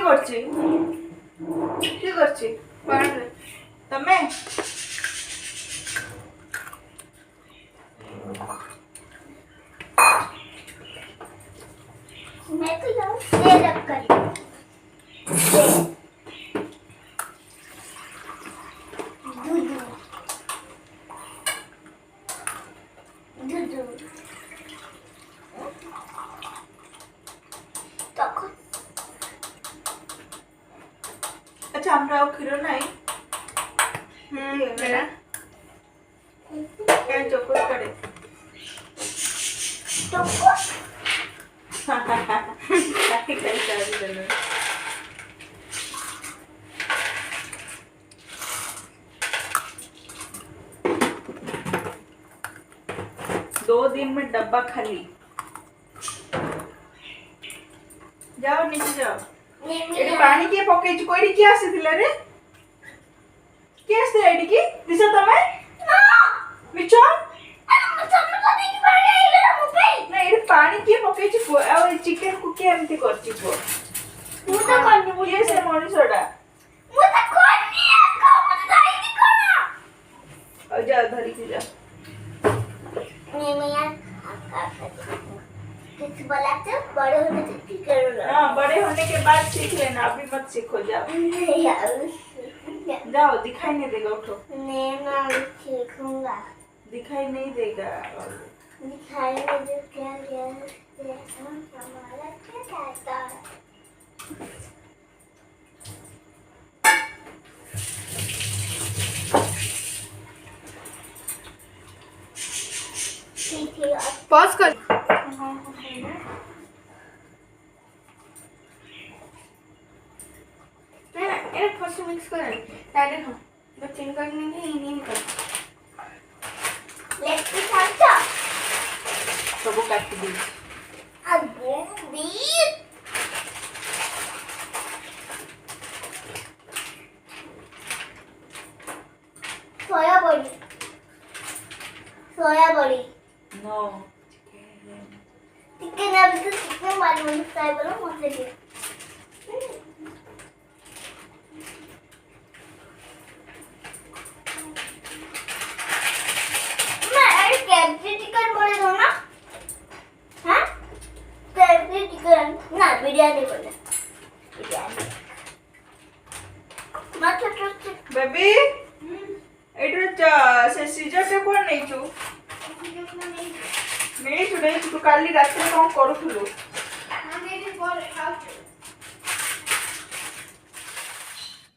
করছি কি করছি তুমি मैं तो जाऊँ तेल रख कर दूध तक अच्छा আমরা ক্ষীর নাই मेरा क्या चोको करे चोको काफी कई सारी बने 2 दिन में डब्बा खाली जाओ नीचे जाओ एडी पानी के पके कोई की आसीथिला रे के आसे एडी की दिशा तमे ना मिचो अरे मम्मी को नहीं पानी आइले ना मुपे ना एडी पानी के पके आ चिकन को के एमती करची को मु तो करनी ये से मनुष्यडा मु तो करनी है को मु तो नहीं करना आ जा धरी के जा मैं यार कुछ बोला तो बड़े होने तक ठीक करूंगा हां बड़े होने के बाद सीख लेना अभी मत सीखो जाओ जाओ दिखाई नहीं देगा उठो मैं ना सीखूंगा दिखाई नहीं देगा दिखाई में जो क्या क्या हमारा क्या कहता है पॉज कर ये फर्स्ट मिक्स कर डायरेक्ट हम बच्चे करने के नहीं कर लेट्स स्टार्ट सब काट दी अगो बीट सोया बड़ी नो चिकन अभी तो चिकन मालूम है बोलो मुझे भी चिकन बोले दो ना हाँ चिकन ना बिरयानी बोले बिरयानी मत बेबी एटो से सीजर पे कोन नहीं छु नहीं छु तू काली रात में कौन करूथुलु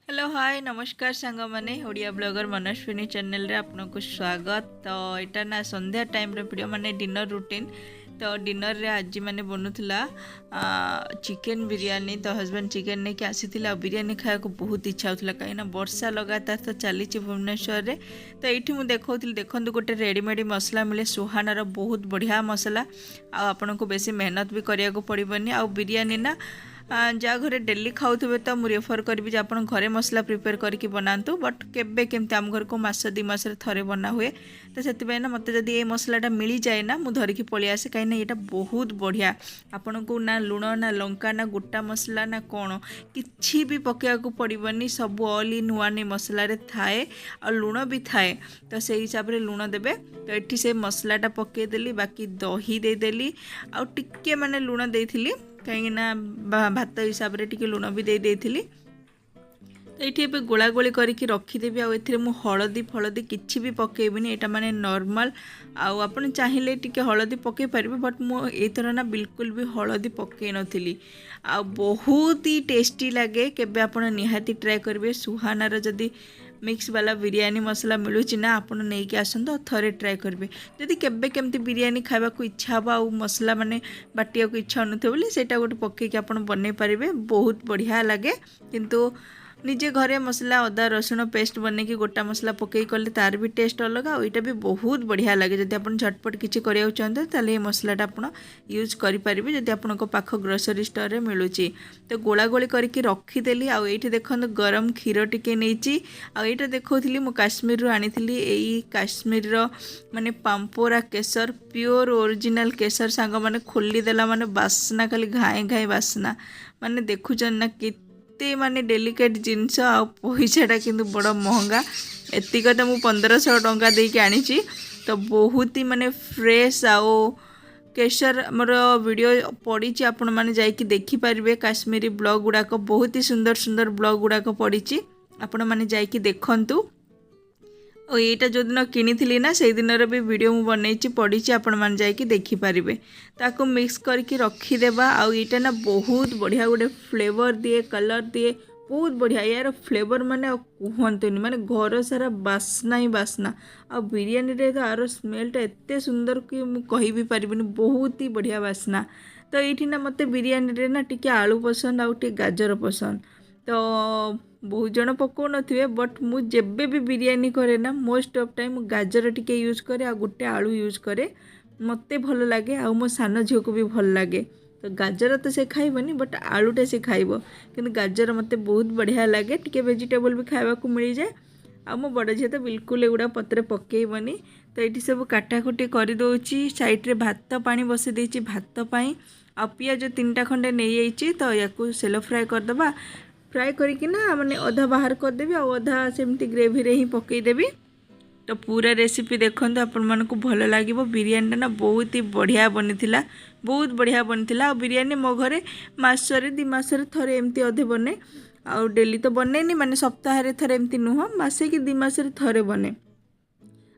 हेलो हाय नमस्कार सांग माने ओडिया ब्लॉगर मनस्विनी चैनल रे आपनको स्वागत। तो यहाँ ना संध्या टाइम रे वीडियो माने डिनर रूटीन तो डिनर रे आज माने बनूला चिकन बिरयानी। तो हस्बैंड चिकन नहीं कि आसीथिला बिरयानी खाया को बहुत इच्छा होता कहीं वर्षा लगातार तो चली भुवनेश्वर रे। तो ये मुझे देखी देखो गोटे रेडीमेड मसला मिले सुहानार बहुत बढ़िया मसला आपन को बेसी मेहनत भी करिया को पड़बनी आ बिरयानी ना जहाँ घरे डेली खाऊे तो मुझे रेफर करी जे आप घरे मसला प्रिपेयर करके बनातु बट केबे केमती आम घर को मास 2 मास थे बना हुए। तो से ना मत जदि ये मसलाटा मिल जाए ना मुझे धरिकी पलि आसे कहीं यहाँ बहुत बढ़िया आपन को ना लुण ना लंका ना गोटा मसला ना कौन किसी भी पकड़ा को पड़बनी सब ऑल इन वन मसला थाए और लुण भी थाए। तो से हिसाब से लुण देवे। तो ये से मसलाटा पकईदेली बाकी दही देदेली आउ टिके माने लुण देइथिली कहीं भात हिसाब से टी लुण भी देइथिली। तो ये गोला गोली करके रखीदेवी आउ मु हलदी फलदी किसी भी पकेबनी यहाँ माने नॉर्मल आउ आपन चाहिए टी हलदी पकई पारे बट मुझर ना बिल्कुल भी हलदी पकई नथिली आ बहुत ही टेस्टी लगे केबे आपन निहाती ट्राए करेंगे। सुहानार जदि मिक्स वाला बिरयानी मसला मिलूँ ना आपड़ नहीं कि आसतु थे ट्राए करेंगे जदि केबे केमती बिरयानी खावा को इच्छा हे आ मसला माने बाटिया को इच्छा होन बोली सेटा गोटे पकईकि आप बन पारे बहुत बढ़िया लगे। किंतु निजे घरे मसला अदा रसुण पेस्ट बन के गोटा मसला पकई कले तार भी टेस्ट अलग आ यहाँ भी बहुत बढ़िया लगे। जब आप झटपट किसी करा चाहते ताले ये मसलाटा आप यूज करेंगे जब आपण पाख ग्रोसरी स्टोर में मिलूँ। तो गोला गोली करके रखीदेली आ ये देखो गरम क्षीर टिके नहीं आईटा देखी मु काश्मीर आनी यही काश्मीर माने पाम्पोरा केसर प्योर ओरिजिनल केसर सांग माने खोलीदेला माने बास्ना खाली घाए घाए बास्ना माने देखुचन ना कि एते माने डेलिकेट जिनस आ पैसाटा किंतु बड़ा महंगा एतिक तो मुझे 1500 टंका देके आनी तो बहुत ही माने फ्रेश आओ केशर मोर वीडियो पड़ी आपण मैंने जाकि देखिपारे काश्मीरी ब्लॉग गुड़ाक बहुत ही सुंदर सुंदर ब्लॉग गुड़ाक पड़ी आपण मैंने जाकि देखंतु और यहाँ जो दिन किनी ना से दिन भी वीडियो मु बनई पड़ी आपण मैंने जाकि देखिपारे ताको मिक्स करके रखीदेवा आउ यहाँ ना बहुत बढ़िया गोटे फ्लेवर दिए कलर दिए बहुत बढ़िया यार फ्लेवर माने कहतुनि माने घर सारा बास्ना ही बास्ना आ बिरियानी रे तो आर स्मेलटा एते सुंदर कि मु कहि भी परिबिनी बहुत ही बढ़िया बास्ना। तो ये ना मते बिरियानी रे ना टिके आलू पसंद आउ टिके गाजर पसंद तो बहुत जन पकाउ नथिबे बट मु जेबे भी बिरियानी करे ना मोस्ट ऑफ टाइम गाजर टिके यूज करे आ गोटे आलू यूज करे मते भल लगे आ मो सान झील को भी भल लगे। तो गाजर तो से खाइबनी बट आलूटा से खाइब कि गाजर मते बहुत बढ़िया लगे टिके वेजिटेबल भी खावा को मिल जाए आ मो बड़ झील तो बिल्कुल एगुड़ा पत्र पकेबनी। तो ये सब काटाकुटी कर दौची साइड रे भात पानी बसई देची भात पाई आ पियाज 3टा खंडे नहीं जाइए तो या सेलो फ्राए करदबा फ्राए करना माने अधा बाहर करदेवी आ अधा सेमती ग्रेवी रे ही पकईदेवी। तो पूरा रेसिपी देखते आपण मानक भल लगे बिरियानी ना बहुत ही बढ़िया बनी बहुत बढ़िया बनी आ बिरियानी मो घरे मासरे 2 मासरे थरे एमती अधे बने आ डेली तो बनेनी माने सप्ताह थरे एमती नुह मासे कि 2 मासरे थरे बने।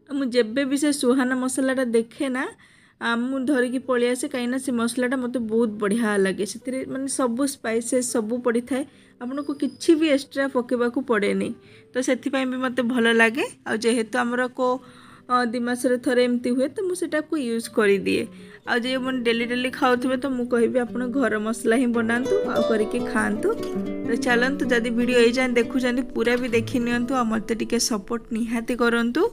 मुझे भी से सुहाना मसलाटा देखे ना मु धरिकी पलि आसे कहीं से मसलाटा मत बहुत बढ़िया लगे से माने सब स्पाइसेस सब पड़ी थाए आपन को किसी भी एक्स्ट्रा पकेबा को पड़ेनी तो से भी मत भल लगे आ जेहेतु आमर को 2 मासरे थरे एमती हुए तो मुझे यूज कर दिए आ जे मन डेली डेली खाऊे तो मुझे कहि आप घर मसला ही बनातु आ करके खातु। तो चलतु जदि वीडियो ये जाए देखुं पूरा भी देखी नियंतु आ मते टिके सपोर्ट निहाती करंतु।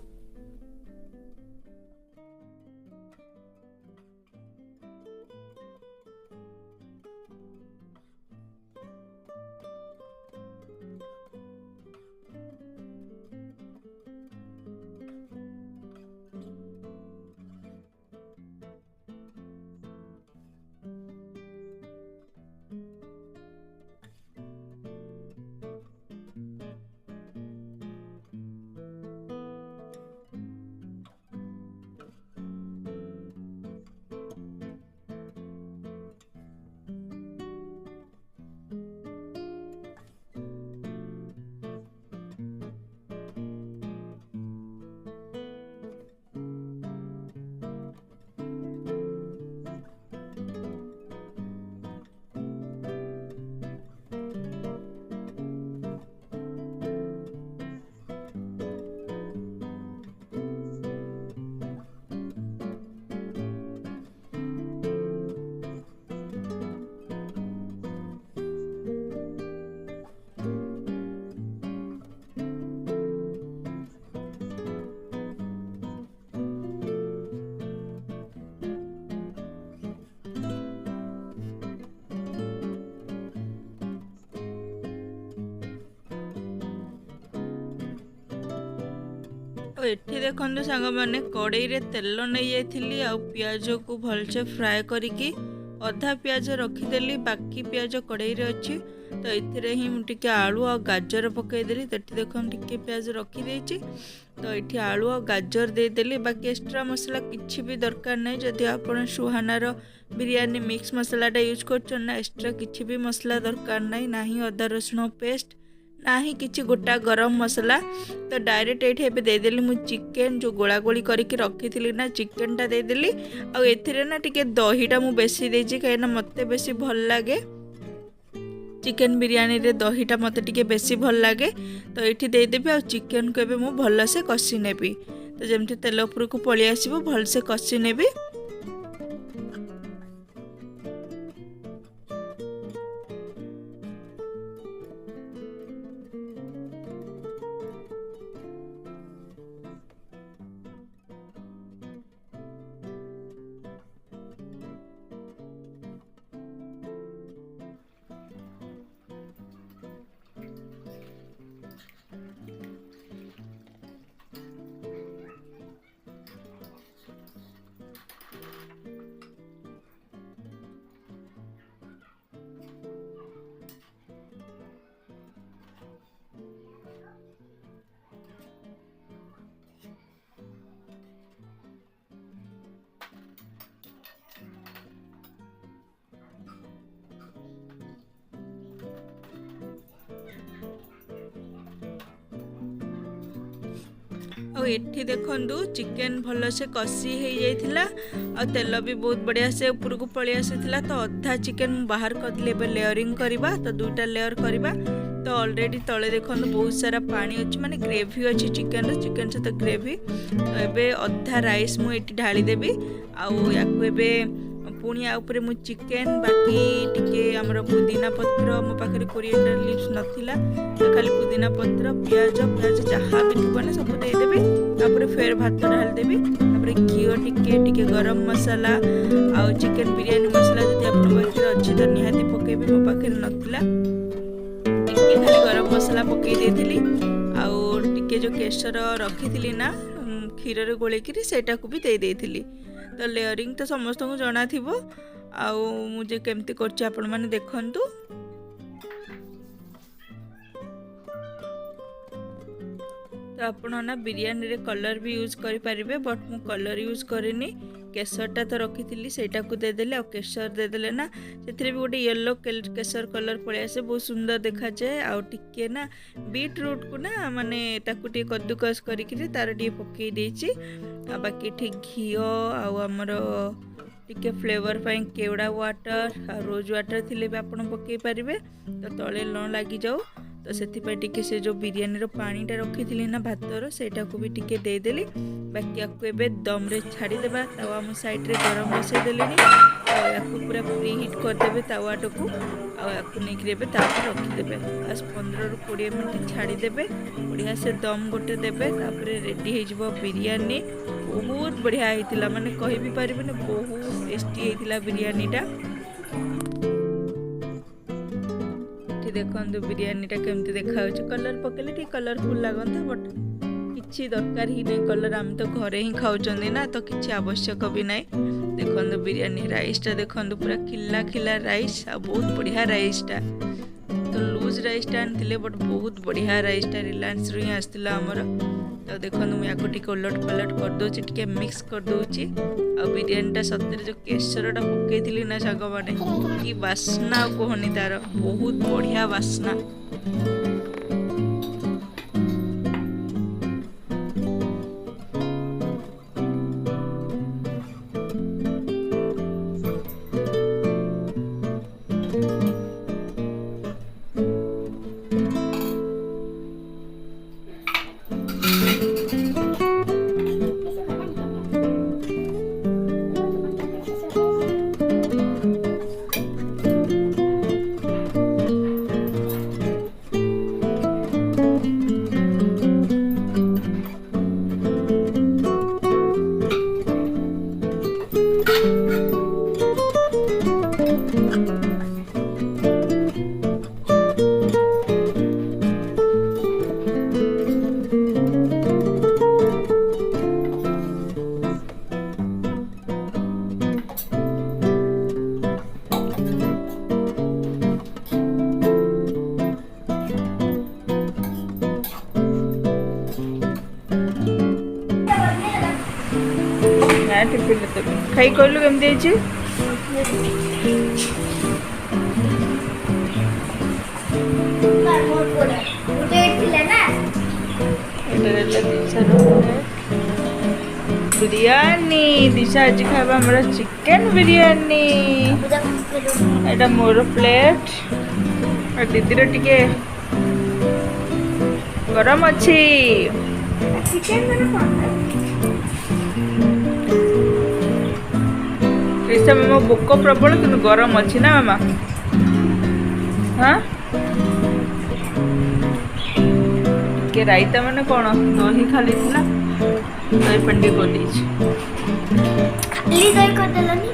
एठी देखो सांग मैंने कड़ई रे तेल नहीं जाइली आ पियाज को भलसे फ्राए करिकी अधा पियाज रखीदेली बाकी पियाज कड़ई रे अच्छी तो ये ही मुझे आलू आ गाजर पकईदेली तो ये देख टिके पियाज रखीदे तो ये आलू आ गाजर देदेली बाकी एक्स्ट्रा मसला किसी भी दरकार नहीं जदि आप सुहानार बिरियानी मिक्स मसलाटा यूज कर एक्स्ट्रा किसी भी मसला दरकार नहीं ना ही अदा रसुण पेस्ट ना ही किसी गोटा गरम मसला तो डायरेक्ट ये देदेली मु चिकेन जो गोला गोली करके रखी थी ना चिकेनटा देदेली आ ना टिके दहीटा मु बेसी देजी कहीं मत बेसी भल लगे चिकेन बिरियानी रे दहीटा मत टिके बेसी भल लगे तो ये देदेवी आ चिकेन को एबे मु भल से कषि नेबी तो जमती तेल उपर को पलि आसीबो भल से कषि नेबी। ଆଉ ଏଠି ଦେଖନ୍ତୁ ଚିକେନ୍ ଭଲସେ କଷି ହେଇଯାଇଥିଲା ଆଉ ତେଲ ବି ବହୁତ ବଢ଼ିଆ ସେ ଉପରକୁ ପଳେଇ ଆସିଥିଲା। ତ ଅଧା ଚିକେନ୍ ମୁଁ ବାହାର କରିଦେଲି। ଏବେ ଲେୟରିଂ କରିବା, ତ 2ଟା ଲେୟର କରିବା। ତ ଅଲରେଡ଼ି ତଳେ ଦେଖନ୍ତୁ ବହୁତ ସାରା ପାଣି ଅଛି, ମାନେ ଗ୍ରେଭି ଅଛି ଚିକେନ୍ର, ଚିକେନ୍ ସହିତ ଗ୍ରେଭି। ତ ଏବେ ଅଧା ରାଇସ୍ ମୁଁ ଏଠି ଢାଳିଦେବି ଆଉ ୟାକୁ ଏବେ ପୁଣି ଆ ଉପରେ ମୁଁ ଚିକେନ୍, ବାକି ଟିକେ ଆମର ପୁଦିନା ପତ୍ର, ମୋ ପାଖରେ କୋରିଏଣ୍ଡର ଲିଭ୍ସ ନଥିଲା, ତ ଖାଲି ପୁଦିନା ପତ୍ର, ପିଆଜ ଯାହା ବି ଥିବ ନା ସବୁ ଦେଇଦେବି। ତାପରେ ଫେର୍ ଭାତ ଢାଳିଦେବି। ତାପରେ ଘିଅ ଟିକେ ଗରମ ମସଲା ଆଉ ଚିକେନ୍ ବିରିୟାନୀ ମସଲା ଯଦି ଆପଣଙ୍କ ପାଖରେ ଅଛି ତ ନିହାତି ପକେଇବେ, ମୋ ପାଖରେ ନଥିଲା। ଟିକେ ଖାଲି ଗରମ ମସଲା ପକେଇ ଦେଇଥିଲି ଆଉ ଟିକେ ଯେଉଁ କେଶର ରଖିଥିଲି ନା କ୍ଷୀରରେ ଗୋଳେଇକିରି ସେଇଟାକୁ ବି ଦେଇଥିଲି। ତ ଲେୟରିଂ ତ ସମସ୍ତଙ୍କୁ ଜଣା ଥିବ, ଆଉ ମୁଁ ଯେ କେମିତି କରୁଛି ଆପଣମାନେ ଦେଖନ୍ତୁ। ତ ଆପଣ ନା ବିରିୟାନୀରେ କଲର୍ ବି ୟୁଜ୍ କରିପାରିବେ, ବଟ୍ ମୁଁ କଲର୍ ୟୁଜ୍ କରିନି। କେଶରଟା ତ ରଖିଥିଲି ସେଇଟାକୁ ଦେଇଦେଲି, ଆଉ କେଶର ଦେଇଦେଲେ ନା ସେଥିରେ ବି ଗୋଟେ ୟେଲୋ କେଶର କଲର୍ ପଳେଇ ଆସେ, ବହୁତ ସୁନ୍ଦର ଦେଖାଯାଏ। ଆଉ ଟିକେ ନା ବିଟ୍ ରୁଟ୍କୁ ନା ମାନେ ତାକୁ ଟିକେ କଦ୍ଦୁକସ୍ କରିକିରି ତାର ଟିକେ ପକେଇ ଦେଇଛି। ଆଉ ବାକି ଏଠି ଘିଅ ଆଉ ଆମର ଟିକେ ଫ୍ଲେଭର୍ ପାଇଁ କେଉଡ଼ା ୱାଟର ଆଉ ରୋଜ୍ ୱାଟର ଥିଲେ ବି ଆପଣ ପକେଇ ପାରିବେ, ତ ତଳେ ନ ଲାଗିଯାଉ। ତ ସେଥିପାଇଁ ଟିକେ ସେ ଯେଉଁ ବିରିୟାନୀର ପାଣିଟା ରଖିଥିଲି ନା ଭାତର, ସେଇଟାକୁ ବି ଟିକେ ଦେଇଦେଲି। ବାକି ୟାକୁ ଏବେ ଦମ୍ରେ ଛାଡ଼ିଦେବା। ତାୱା ମୁଁ ସାଇଡ଼୍ରେ ଗରମ ବସାଇ ଦେଲିଣି, ତ ୟାକୁ ପୁରା ପ୍ରି ହିଟ୍ କରିଦେବେ ତାୱାଟାକୁ, ଆଉ ୟାକୁ ନେଇକରି ଏବେ ତାପରେ ରଖିଦେବେ। ବାସ୍ 15ରୁ 20 ମିନିଟ୍ ଛାଡ଼ିଦେବେ, ବଢ଼ିଆ ସେ ଦମ୍ ଗୋଟେ ଦେବେ, ତାପରେ ରେଡ଼ି ହେଇଯିବ ବିରିୟାନୀ। ବହୁତ ବଢ଼ିଆ ହେଇଥିଲା, ମାନେ କହିବି ପାରିବିନି, ବହୁତ ଟେଷ୍ଟି ହେଇଥିଲା ବିରିୟାନୀଟା। ଏଠି ଦେଖନ୍ତୁ ବିରିୟାନୀଟା କେମିତି ଦେଖାଯାଉଛି। କଲର୍ ପକେଇଲେ ଟିକେ କଲରଫୁଲ୍ ଲାଗନ୍ତା, ବଟ୍ କିଛି ଦରକାର ହିଁ ନାହିଁ କଲର୍, ଆମେ ତ ଘରେ ହିଁ ଖାଉଛନ୍ତି ନା, ତ କିଛି ଆବଶ୍ୟକ ବି ନାହିଁ। ଦେଖନ୍ତୁ ବିରିୟାନୀ ରାଇସ୍ଟା ଦେଖନ୍ତୁ, ପୁରା ଖିଲା ରାଇସ୍ ଆଉ ବହୁତ ବଢ଼ିଆ ରାଇସ୍ଟା। ତ ଲୁଜ୍ ରାଇସ୍ଟା ଆଣିଥିଲେ, ବଟ୍ ବହୁତ ବଢ଼ିଆ ରାଇସ୍ଟା ରିଲାଏନ୍ସରୁ ହିଁ ଆସିଥିଲା ଆମର। ତ ଦେଖନ୍ତୁ ମୁଁ ୟାକୁ ଟିକେ ଓଲଟ ପଲଟ କରିଦେଉଛି, ଟିକେ ମିକ୍ସ କରିଦେଉଛି। ଆଉ ବିରିୟାନୀଟା ସତରେ ଯେଉଁ କେଶରଟା ପକେଇଥିଲି ନା ସାଙ୍ଗମାନେ, କି ବାସ୍ନା ଆଉ କୁହନି, ତାର ବହୁତ ବଢ଼ିଆ ବାସ୍ନା। ଖାଇ କହିଲୁ କେମିତି ହେଇଛି? ବିରିୟାନୀ ଦିଶା ଆଜି ଖାଇବା ଆମର ଚିକେନ୍ ବିରିୟାନୀ। ଏଇଟା ମୋର ପ୍ଲେଟ୍, ଆଉ ଦିଦିର ଟିକେ ଗରମ ଅଛି। ମୋ ଭୋକ ପ୍ରବଳ, କିନ୍ତୁ ଗରମ ଅଛି ନା ମାମା? ହଁ, ଟିକେ ରାଇତା ମାନେ କଣ, ଦହି ଖାଲି ଥିଲା, ଦହି ପାଣି ଟିକେ କରିଦେଇଛି। ଦହି କରିଦେଲନି?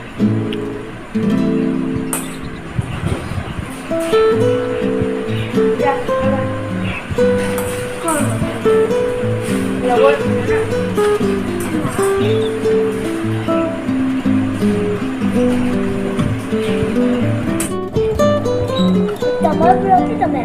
ତମର ପ୍ରିୟ କି ତମେ?